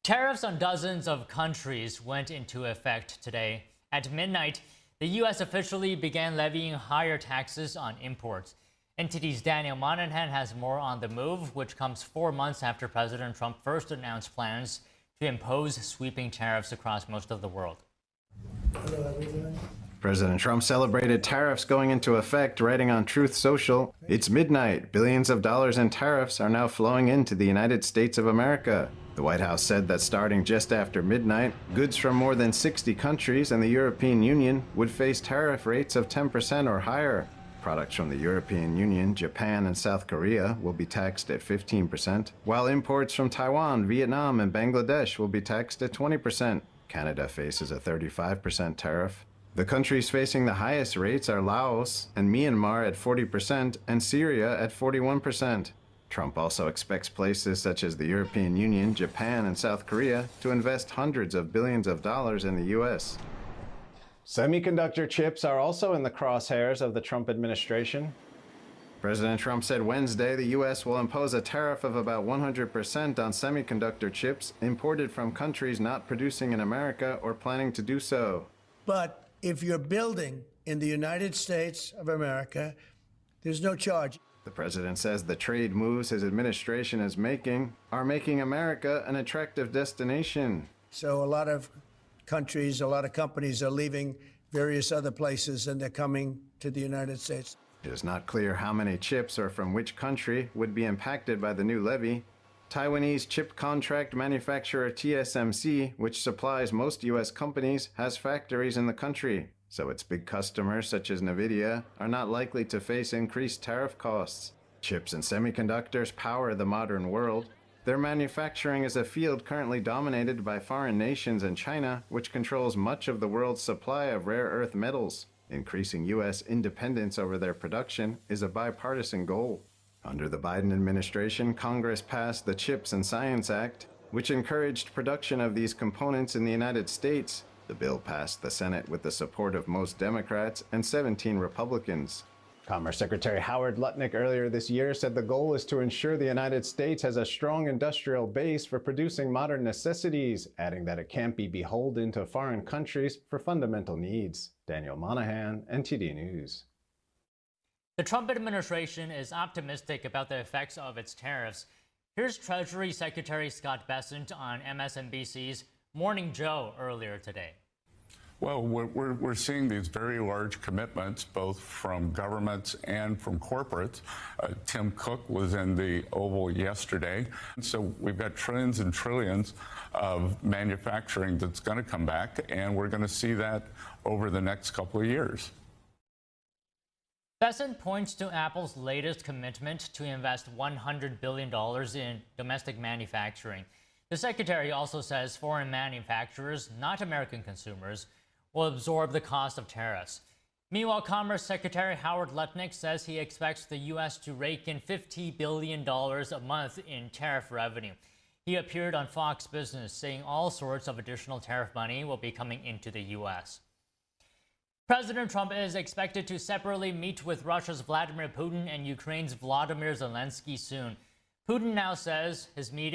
Tariffs on dozens of countries went into effect today. At midnight, the U.S. officially began levying higher taxes on imports. NTD's Daniel Monahan has more on the move, which comes 4 months after President Trump first announced plans to impose sweeping tariffs across most of the world. President Trump celebrated tariffs going into effect, writing on Truth Social, "It's midnight. Billions of dollars in tariffs are now flowing into the United States of America." The White House said that starting just after midnight, goods from more than 60 countries and the European Union would face tariff rates of 10% or higher. Products from the European Union, Japan, and South Korea will be taxed at 15%, while imports from Taiwan, Vietnam, and Bangladesh will be taxed at 20%. Canada faces a 35% tariff. The countries facing the highest rates are Laos and Myanmar at 40% and Syria at 41%. Trump also expects places such as the European Union, Japan, and South Korea to invest hundreds of billions of dollars in the U.S. Semiconductor chips are also in the crosshairs of the Trump administration. President Trump said Wednesday the U.S. will impose a tariff of about 100% on semiconductor chips imported from countries not producing in America or planning to do so. But if you're building in the United States of America, there's no charge. The president says the trade moves his administration is making are making America an attractive destination. So a lot of countries, a lot of companies are leaving various other places and they're coming to the United States. It is not clear how many chips or from which country would be impacted by the new levy. Taiwanese chip contract manufacturer TSMC, which supplies most U.S. companies, has factories in the country, so its big customers such as NVIDIA are not likely to face increased tariff costs. Chips and semiconductors power the modern world. Their manufacturing is a field currently dominated by foreign nations and China, which controls much of the world's supply of rare earth metals. Increasing U.S. independence over their production is a bipartisan goal. Under the Biden administration, Congress passed the CHIPS and Science Act, which encouraged production of these components in the United States. The bill passed the Senate with the support of most Democrats and 17 Republicans. Commerce Secretary Howard Lutnick earlier this year said the goal is to ensure the United States has a strong industrial base for producing modern necessities, adding that it can't be beholden to foreign countries for fundamental needs. Daniel Monahan, NTD News. The Trump administration is optimistic about the effects of its tariffs. Here's Treasury Secretary Scott Bessent on MSNBC's Morning Joe earlier today. Well, we're seeing these very large commitments, both from governments and from corporates. Tim Cook was in the Oval yesterday. So we've got trillions and trillions of manufacturing that's going to come back, and we're going to see that over the next couple of years. Bessent points to Apple's latest commitment to invest $100 billion in domestic manufacturing. The secretary also says foreign manufacturers, not American consumers, will absorb the cost of tariffs. Meanwhile, Commerce Secretary Howard Lutnick says he expects the U.S. to rake in $50 billion a month in tariff revenue. He appeared on Fox Business saying all sorts of additional tariff money will be coming into the U.S. President Trump is expected to separately meet with Russia's Vladimir Putin and Ukraine's Volodymyr Zelensky soon. Putin now says his meeting